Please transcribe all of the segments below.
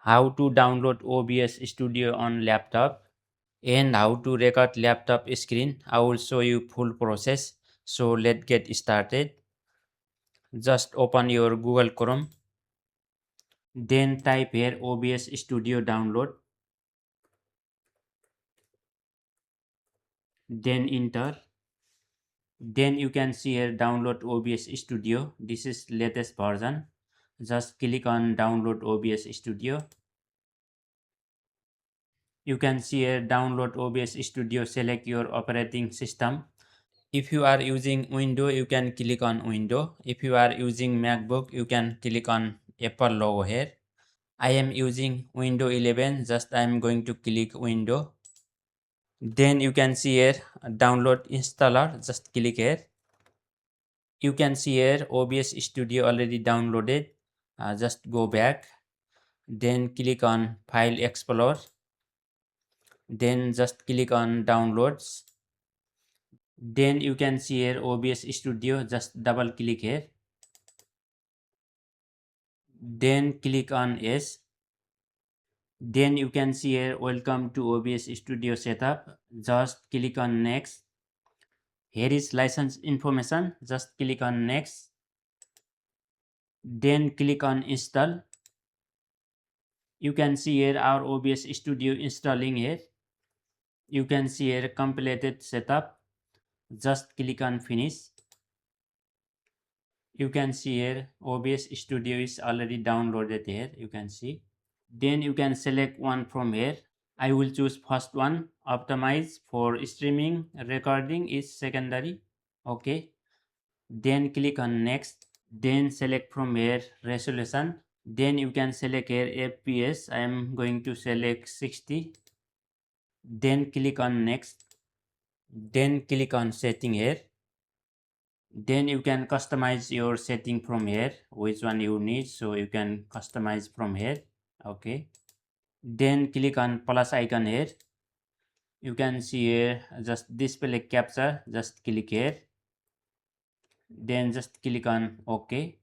how to download OBS Studio on laptop, and how to record laptop screen. I will show you full process. So let's get started. Just open your Google Chrome, then type here OBS Studio download, then enter. Then you can see here download OBS Studio. This is latest version. Just click on download OBS Studio. You can see here download OBS Studio, select your operating system. If you are using Windows, you can click on Windows. If you are using MacBook, you can click on Apple logo here. I am using Windows 11, just I am going to click Windows. Then you can see here download installer, just click here. You can see here OBS Studio already downloaded. Just go back, then click on File Explorer, then just click on Downloads. Then you can see here OBS Studio, just double click here, then click on Yes. Then you can see here welcome to OBS Studio setup, just click on Next. Here is license information, just click on Next, then click on Install. You can see here our OBS Studio installing here. You can see here completed setup, just click on Finish. You can see here OBS Studio is already downloaded here, you can see. Then you can select one from here. I will choose first one, optimize for streaming, recording is secondary. Okay, then click on Next, then select from here resolution. Then you can select here FPS. I am going to select 60. Then click on Next, then click on setting here. Then you can customize your setting from here, which one you need, so you can customize from here. Okay, then click on plus icon here. You can see here just display capture, just click here, then just click on OK.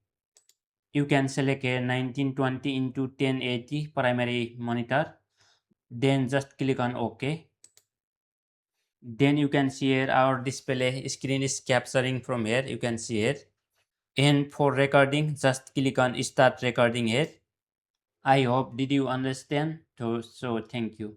You can select a 1920 into 1080 primary monitor, then just click on OK. Then you can see here our display screen is capturing from here, you can see here. And for recording, just click on start recording here. I hope did you understand. So thank you.